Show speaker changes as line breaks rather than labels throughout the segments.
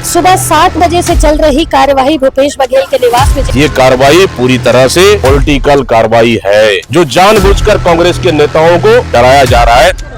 सुबह 7 बजे से चल रही कार्यवाही भूपेश बघेल के निवास में।
ये कार्रवाई पूरी तरह से पॉलिटिकल कार्रवाई है, जो जानबूझकर कांग्रेस के नेताओं को डराया जा रहा है।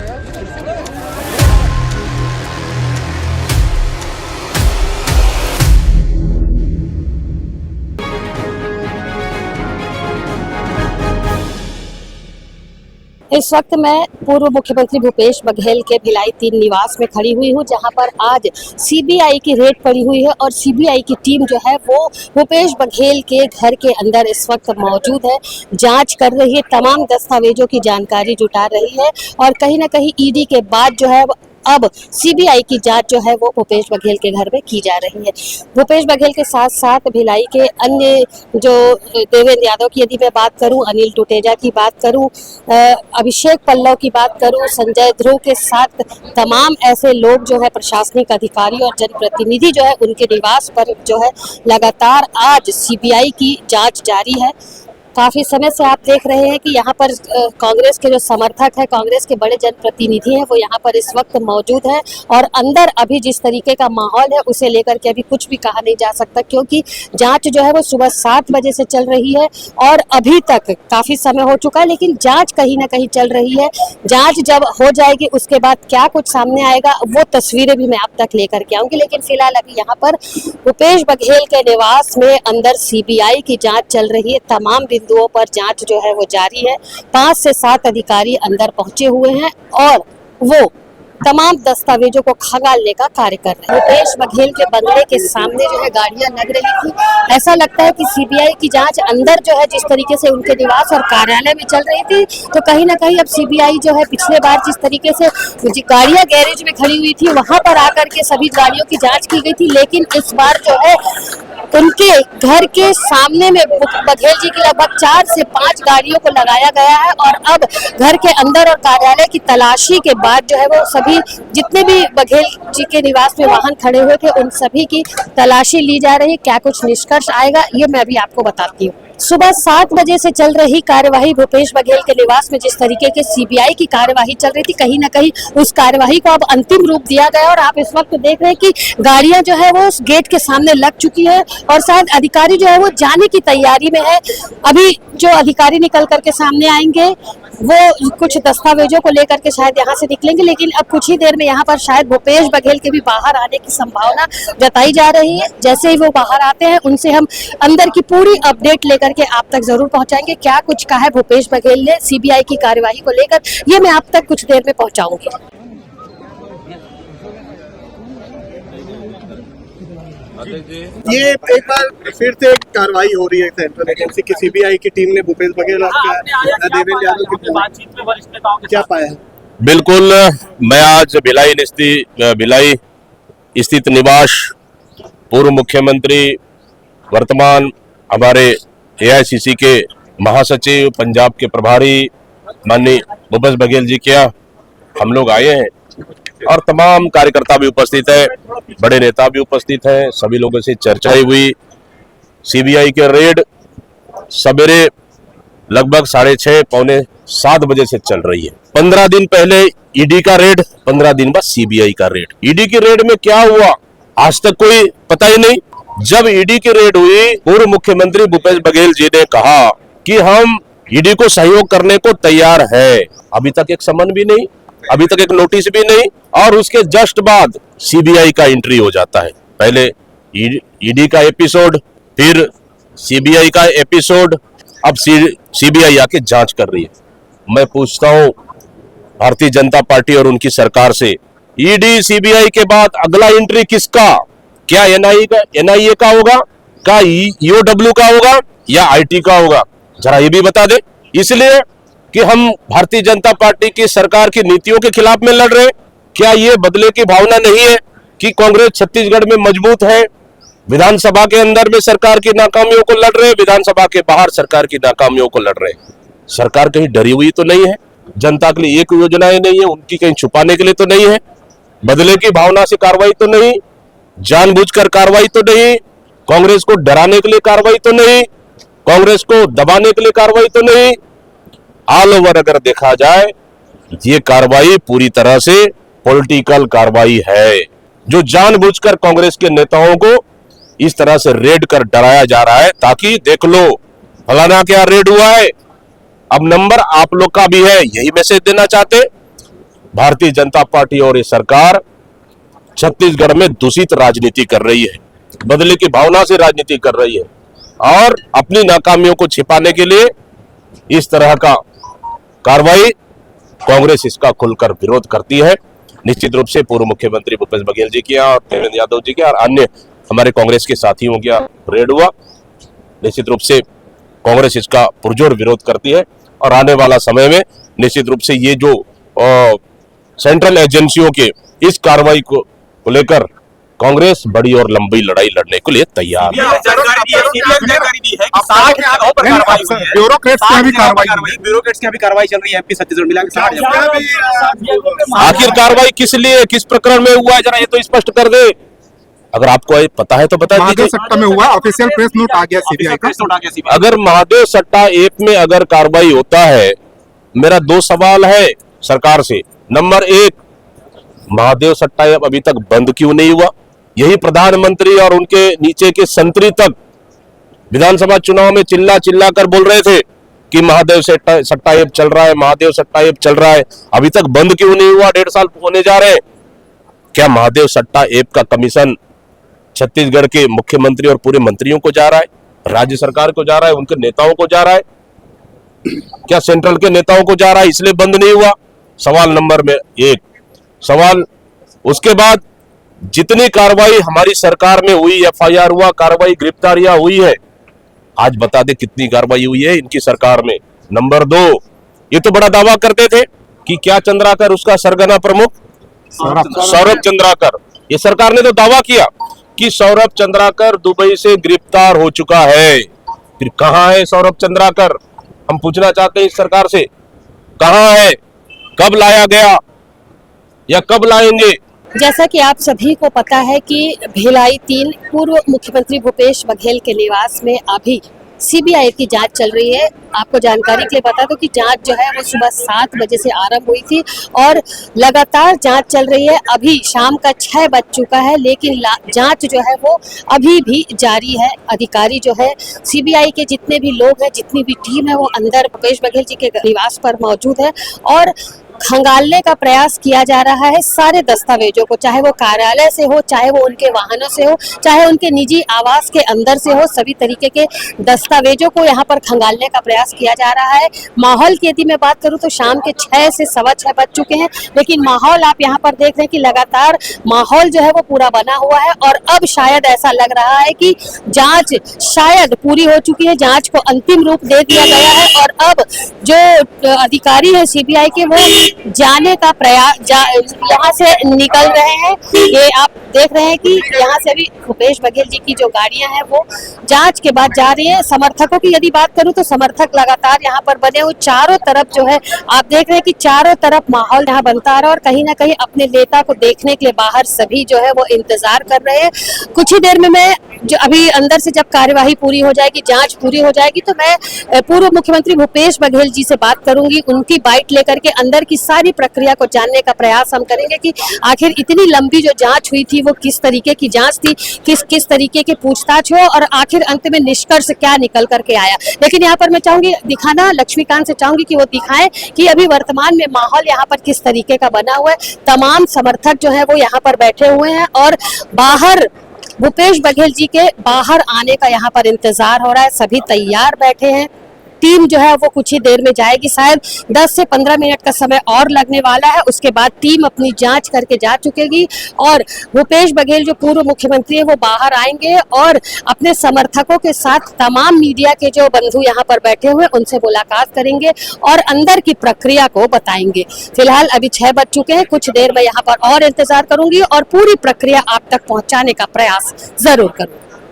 इस वक्त मैं पूर्व मुख्यमंत्री भूपेश बघेल के भिलाई 3 निवास में खड़ी हुई हूं, जहां पर आज सीबीआई की रेड पड़ी हुई है और सीबीआई की टीम जो है वो भूपेश बघेल के घर के अंदर इस वक्त मौजूद है, जांच कर रही है, तमाम दस्तावेजों की जानकारी जुटा रही है और कहीं ना कहीं ईडी के बाद जो है अब सीबीआई की जांच जो है वो भूपेश बघेल के घर में की जा रही है। भूपेश बघेल के साथ साथ भिलाई के अन्य जो देवेंद्र यादव की यदि मैं बात करूं, अनिल टुटेजा की बात करूं, अभिषेक पल्लव की बात करूं, संजय ध्रुव के साथ तमाम ऐसे लोग जो है प्रशासनिक अधिकारी और जनप्रतिनिधि जो है उनके निवास पर जो है लगातार आज सीबीआई की जाँच जारी है। काफी समय से आप देख रहे हैं कि यहाँ पर कांग्रेस के जो समर्थक है, कांग्रेस के बड़े जनप्रतिनिधि हैं, वो यहाँ पर इस वक्त मौजूद है और अंदर अभी जिस तरीके का माहौल है उसे लेकर के अभी कुछ भी कहा नहीं जा सकता, क्योंकि जांच जो है वो सुबह 7 बजे से चल रही है और अभी तक काफी समय हो चुका है, लेकिन जांच कहीं ना कहीं चल रही है। जांच जब हो जाएगी उसके बाद क्या कुछ सामने आएगा वो तस्वीरें भी मैं आप तक लेकर के आऊंगी, लेकिन फिलहाल अभी यहाँ पर भूपेश बघेल के निवास में अंदर सीबीआई की जाँच चल रही है। तमाम बिंदुओं पर जांच जो है वो जारी है। 5 से 7 अधिकारी अंदर पहुंचे हुए हैं और वो तमाम दस्तावेजों को खंगालने का कार्य कर रहे हैं। भूपेश बघेल के बंगले के सामने जो है गाड़ियां लग रही थी। ऐसा लगता है कि सीबीआई की जांच अंदर जो है जिस तरीके से उनके निवास और कार्यालय में चल रही थी, तो कहीं ना कहीं अब सीबीआई जो है पिछले बार जिस तरीके से गाड़ियां गैरेज में खड़ी हुई थी वहां पर आकर के सभी गाड़ियों की जाँच की गई थी, लेकिन इस बार जो है उनके घर के सामने में बघेल जी की लगभग 4 से 5 गाड़ियों को लगाया गया है और अब घर के अंदर और कार्यालय की तलाशी के बाद जो है वो सभी जितने भी बघेल जी के निवास में वाहन खड़े हुए थे उन सभी की तलाशी ली जा रही है। क्या कुछ निष्कर्ष आएगा ये मैं भी आपको बताती हूँ। सुबह 7 बजे से चल रही कार्यवाही भूपेश बघेल के निवास में जिस तरीके के सीबीआई की कार्यवाही चल रही थी, कहीं ना कहीं उस कार्यवाही को अब अंतिम रूप दिया गया और आप इस वक्त देख रहे हैं कि गाड़ियां जो है वो उस गेट के सामने लग चुकी है और शायद अधिकारी जो है वो जाने की तैयारी में है। अभी जो अधिकारी निकल करके सामने आएंगे वो कुछ दस्तावेजों को लेकर के शायद यहाँ से निकलेंगे, लेकिन अब कुछ ही देर में यहाँ पर शायद भूपेश बघेल के भी बाहर आने की संभावना जताई जा रही है। जैसे ही वो बाहर आते हैं उनसे हम अंदर की पूरी अपडेट लेकर के आप तक जरूर पहुंचाएंगे। क्या कुछ कहा है भूपेश बघेल ने सीबीआई की कार्यवाही को लेकर, ये मैं आप तक कुछ देर में पहुंचाऊंगी।
ये एक बार फिर से कार्रवाई हो रही है सेंट्रल एजेंसी की, सीबीआई की टीम ने भूपेश बघेल और देवेंद्र यादव की बातचीत में वरिष्ठ नेताओं क्या पाया है?
बिल्कुल, मैं आज भिलाई स्थित निवास पूर्व मुख्यमंत्री वर्तमान हमारे एआईसीसी के महासचिव पंजाब के प्रभारी माननीय भूपेश बघेल जी के हम लोग आए हैं और तमाम कार्यकर्ता भी उपस्थित है, बड़े नेता भी उपस्थित हैं, सभी लोगों से चर्चाएं हुई। सीबीआई के रेड सवेरे लगभग 6:30 पौने 7 बजे से चल रही है। 15 दिन पहले ईडी का रेड, 15 दिन बाद सीबीआई का रेड। ईडी की रेड में क्या हुआ आज तक कोई पता ही नहीं। जब ईडी की रेड हुई, पूर्व मुख्यमंत्री भूपेश बघेल जी ने कहा कि हम ईडी को सहयोग करने को तैयार है। अभी तक एक समन भी नहीं, अभी तक एक नोटिस भी नहीं और उसके जस्ट बाद सीबीआई का एंट्री हो जाता है। पहले ईडी का एपिसोड, फिर सीबीआई का एपिसोड, अब सीबीआई आके जांच कर रही है। मैं पूछता हूं भारतीय जनता पार्टी और उनकी सरकार से, ईडी सीबीआई के बाद अगला एंट्री किसका? क्या एनआईए का होगा, क्या ईओडब्ल्यू का होगा या आईटी का होगा? जरा ये भी बता दे। इसलिए कि हम भारतीय जनता पार्टी की सरकार की नीतियों के खिलाफ में लड़ रहे हैं? क्या ये बदले की भावना नहीं है कि कांग्रेस छत्तीसगढ़ में मजबूत है, विधानसभा के अंदर में सरकार की नाकामियों को लड़ रहे हैं, विधानसभा के बाहर सरकार की नाकामियों को लड़ रहे हैं? सरकार कहीं डरी हुई तो नहीं है? जनता के लिए एक योजनाएं नहीं है, उनकी कहीं छुपाने के लिए तो नहीं है? बदले की भावना से कार्रवाई तो नहीं, जानबूझकर कार्रवाई तो नहीं, कांग्रेस को डराने के लिए कार्रवाई तो नहीं, कांग्रेस को दबाने के लिए कार्रवाई तो नहीं। ऑल ओवर अगर देखा जाए ये कार्रवाई पूरी तरह से पॉलिटिकल कार्रवाई है। जो जानबूझकर कांग्रेस के नेताओं को इस तरह से रेड कर डराया जा रहा है, ताकि देख लो फलाना क्या रेड हुआ है, अब नंबर आप लोग का भी है, यही मैसेज देना चाहते। भारतीय जनता पार्टी और ये सरकार छत्तीसगढ़ में दूषित राजनीति कर रही है, बदले की भावना से राजनीति कर रही है और अपनी नाकामियों को छिपाने के लिए इस तरह का कार्रवाई कांग्रेस इसका खुलकर विरोध करती है। निश्चित रूप से पूर्व मुख्यमंत्री भूपेश बघेल जी के और देवेंद्र यादव जी के और अन्य हमारे कांग्रेस के साथियों का रेड हुआ। निश्चित रूप से कांग्रेस इसका पुरजोर विरोध करती है और आने वाला समय में निश्चित रूप से ये जो सेंट्रल एजेंसियों के इस कार्रवाई को लेकर कांग्रेस बड़ी और लंबी लड़ाई लड़ने के लिए तैयार है।
ब्यूरोक्रेट्स की अभी कार्रवाई चल रही है एमपी छत्तीसगढ़ मिला के।
आखिर कार्रवाई किस लिए, किस प्रकरण में हुआ है, जरा ये तो स्पष्ट कर दे। अगर आपको पता है तो बता दीजिए।
सट्टा में हुआ, ऑफिशियल प्रेस नोट आ गया सीबीआई का।
अगर महादेव सट्टा ऐप में अगर कार्रवाई होता है, मेरा दो सवाल है सरकार से। नंबर एक, महादेव सट्टा ऐप अभी तक बंद क्यों नहीं हुआ? यही प्रधानमंत्री और उनके नीचे के संतरी तक विधानसभा चुनाव में चिल्ला चिल्ला कर बोल रहे थे कि महादेव सट्टा ऐप चल रहा है, महादेव सट्टा ऐप चल रहा है, अभी तक बंद क्यों नहीं हुआ? 1.5 साल होने जा रहे हैं। क्या महादेव सट्टा ऐप का कमीशन छत्तीसगढ़ के मुख्यमंत्री और पूरे मंत्रियों को जा रहा है, राज्य सरकार को जा रहा है, उनके नेताओं को जा रहा है? क्या सेंट्रल के नेताओं को जा रहा है, इसलिए बंद नहीं हुआ? सवाल नंबर में एक सवाल। उसके बाद जितनी कार्रवाई हमारी सरकार में हुई, एफआईआर हुआ, कार्रवाई गिरफ्तारियां हुई है, आज बता दे कितनी कार्रवाई हुई है इनकी सरकार में। नंबर 2, ये तो बड़ा दावा करते थे कि क्या चंद्राकर उसका सरगना प्रमुख सौरभ चंद्राकर, ये सरकार ने तो दावा किया कि सौरभ चंद्राकर दुबई से गिरफ्तार हो चुका है। फिर कहां है सौरभ चंद्राकर? हम पूछना चाहते हैं इस सरकार से, कहां है, कब लाया गया या कब लाएंगे?
जैसा कि आप सभी को पता है कि भिलाई 3 पूर्व मुख्यमंत्री भूपेश बघेल के निवास में अभी सीबीआई की जांच चल रही है। आपको जानकारी के लिए बता दो कि जांच जो है वो सुबह 7 बजे से आरंभ हुई थी और लगातार जांच चल रही है। अभी शाम का 6 बज चुका है, लेकिन जांच जो है वो अभी भी जारी है। अधिकारी जो है सीबीआई के जितने भी लोग हैं, जितनी भी टीम है, वो अंदर भूपेश बघेल जी के निवास पर मौजूद है और खंगालने का प्रयास किया जा रहा है सारे दस्तावेजों को, चाहे वो कार्यालय से हो, चाहे वो उनके वाहनों से हो, चाहे उनके निजी आवास के अंदर से हो, सभी तरीके के दस्तावेजों को यहाँ पर खंगालने का प्रयास किया जा रहा है। माहौल की यदि मैं बात करूँ तो शाम के 6 से 6:15 बज चुके हैं, लेकिन माहौल आप यहाँ पर देख रहे हैं कि लगातार माहौल जो है वो पूरा बना हुआ है और अब शायद ऐसा लग रहा है कि जांच शायद पूरी हो चुकी है, जांच को अंतिम रूप दे दिया गया है और अब जो अधिकारी है सीबीआई के वो जाने का प्रयास यहाँ से निकल रहे हैं। ये आप देख रहे हैं कि यहाँ से अभी भूपेश बघेल जी की जो गाड़ियां हैं वो जांच के बाद जा रही है। समर्थकों की यदि बात करूं तो समर्थक लगातार यहाँ पर बने हुए, चारों तरफ जो है आप देख रहे हैं कि चारों तरफ माहौल यहाँ बनता आ रहा है और कहीं ना कहीं अपने नेता को देखने के लिए बाहर सभी जो है वो इंतजार कर रहे हैं। कुछ ही देर में मैं जो अभी अंदर से जब कार्यवाही पूरी हो जाएगी, जांच पूरी हो जाएगी, तो मैं पूर्व मुख्यमंत्री भूपेश बघेल जी से बात करूंगी। उनकी बाइट लेकर के अंदर की सारी प्रक्रिया को जानने का प्रयास हम करेंगे कि आखिर इतनी लंबी जो जांच हुई थी वो किस तरीके की जांच थी, किस तरीके की पूछताछ हो और आखिर अंत में निष्कर्ष क्या निकल करके आया। लेकिन यहाँ पर मैं चाहूंगी दिखाना, लक्ष्मीकांत से चाहूंगी कि वो दिखाएं कि अभी वर्तमान में माहौल यहाँ पर किस तरीके का बना हुआ है। तमाम समर्थक जो है वो यहाँ पर बैठे हुए हैं और बाहर भूपेश बघेल जी के बाहर आने का यहाँ पर इंतजार हो रहा है। सभी तैयार बैठे हैं। टीम जो है वो कुछ ही देर में जाएगी, शायद 10 से 15 मिनट का समय और लगने वाला है। उसके बाद टीम अपनी जांच करके जा चुकेगी और भूपेश बघेल जो पूर्व मुख्यमंत्री है वो बाहर आएंगे और अपने समर्थकों के साथ तमाम मीडिया के जो बंधु यहाँ पर बैठे हुए उनसे मुलाकात करेंगे और अंदर की प्रक्रिया को बताएंगे। फिलहाल अभी 6 बज चुके हैं, कुछ देर में यहाँ पर और इंतजार करूंगी और पूरी प्रक्रिया आप तक पहुँचाने का प्रयास जरूर करूंगी।